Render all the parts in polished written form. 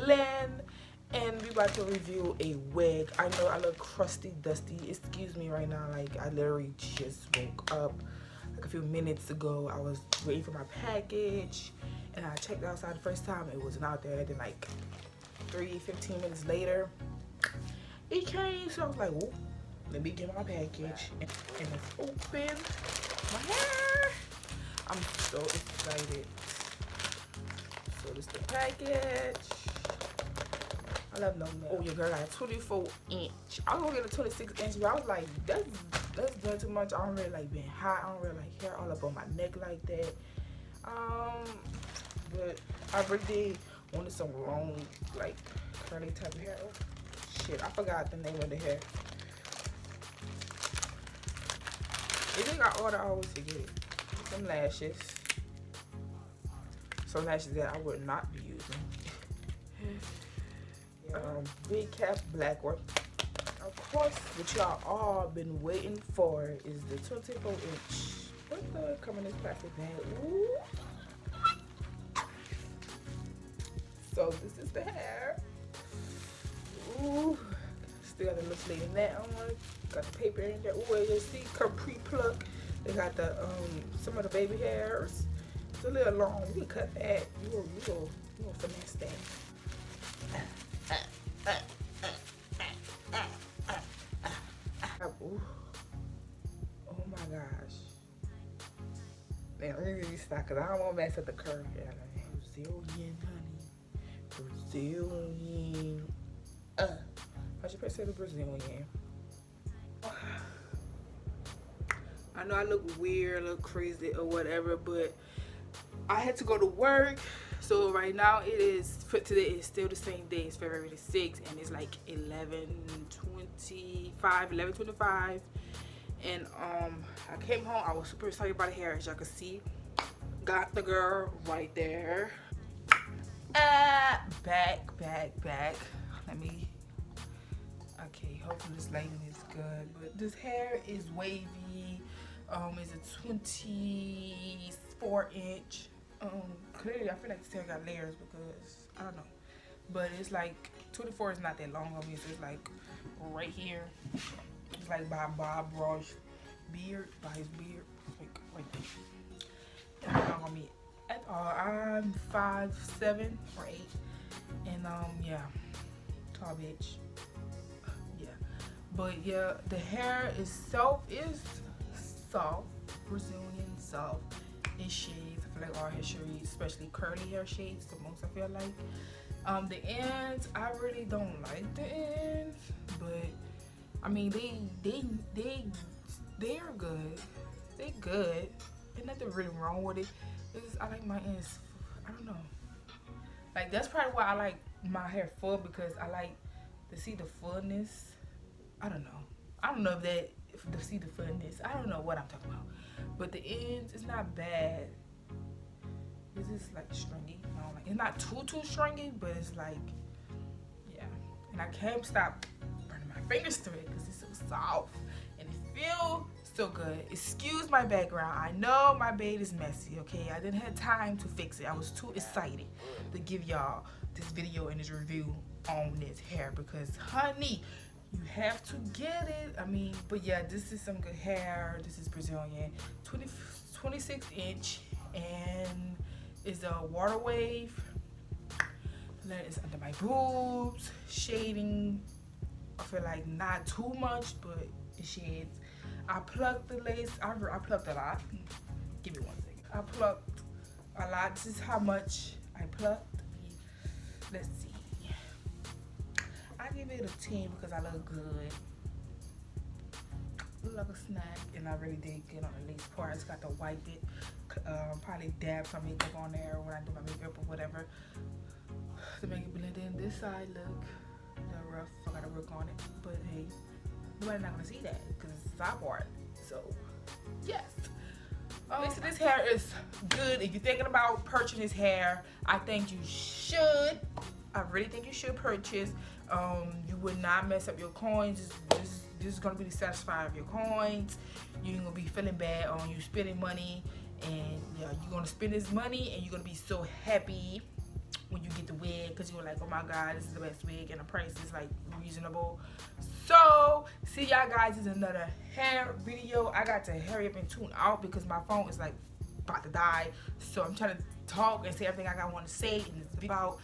Lynn, and we about to review a wig. I know I look crusty, dusty. Excuse me right now. Like, I literally just woke up like a few minutes ago. I was waiting for my package, and I checked outside the first time. It wasn't out there. Then like 15 minutes later, it came. So I was like, "Whoa, let me get my package." And it's open. My hair. I'm so excited. So this is the package. I love no nail. Oh, your girl got a 24 inch. I was gonna get a 26 inch, but I was like, that's done too much. I don't really like being hot. I don't really like hair all up on my neck like that. But I really wanted some long, like curly type of hair. Oh, shit, I forgot the name of the hair. Anything I order, I always forget it. Some lashes. Some lashes that I would not be using. Big cap black one. Of course, what y'all all been waiting for is the 24 inch. What the come in this plastic bag? Ooh. So this is the hair. Ooh. Still got the little sleeve in that on. Got the paper in there. Ooh, you see, come pre-pluck. They got the some of the baby hairs. It's a little long. You can cut that. You will finesse that. Ooh. Oh my gosh. Man, let me really stop because I don't want to mess up the curve. Brazilian, honey. Brazilian. How'd you say the Brazilian? I know I look weird, look crazy or whatever, but I had to go to work. So right now it is, for today it's still the same day. It's February the 6th and it's like 11:25. And I came home. I was super excited about the hair, as y'all can see. Got the girl right there. Back. Let me, okay, hopefully this lighting is good. But this hair is wavy. It's a 24 inch. Clearly I feel like this hair got layers because I don't know, but it's like 24 is not that long on me, so it's like right here. It's like by Bob Ross beard, by his beard, like right there. It's not long on me at all. I'm 5'7" or 8, and yeah, tall bitch. Yeah, but yeah, the hair is soft, Brazilian soft. It shades. I feel like all hair shades, especially curly hair shades, the most I feel like. The ends, I really don't like the ends, but I mean they're good. They good. There's nothing really wrong with it. It's just, I like my ends. I don't know. Like that's probably why I like my hair full, because I like to see the fullness. I don't know. I don't know if to see the fullness. I don't know what I'm talking about. But the ends is not bad. It's just like stringy. I don't like, it's not too stringy, but it's like, yeah. And I can't stop burning my fingers through it because it's so soft and it feels so good. Excuse my background. I know my bed is messy. Okay, I didn't have time to fix it. I was too excited to give y'all this video and this review on this hair because, honey, you have to get it. I mean, but yeah, this is some good hair. This is Brazilian, 26 inch, and it's a water wave. Then it's under my boobs, shading. I feel like not too much, but it shades. I plucked the lace. I plucked a lot. Give me 1 second. I plucked a lot. This is how much I plucked. Let's see. I give it a 10 because I look good. Look like a snack, and I really did get on the lace part. I just got to wipe it. Probably dab some makeup on there when I do my makeup or whatever to make it blend in. This side look the rough. I gotta work on it, but hey, nobody's not gonna see that because it's the side part. So yes. So this hair is good. If you're thinking about purchasing this hair, I think you should. I really think you should purchase. You would not mess up your coins. This is gonna be the satisfier of your coins. You ain't gonna be feeling bad on you spending money, and yeah, you're gonna spend this money and you're gonna be so happy when you get the wig, because you were like, oh my god, this is the best wig and the price is like reasonable. So see y'all guys, this is another hair video. I got to hurry up and tune out because my phone is like about to die. So I'm trying to talk and say everything I want to say in this video.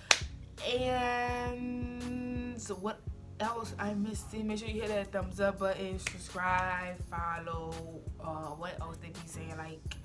And so what else I missed? Make sure you hit that thumbs up button, subscribe, follow. What else they be saying, like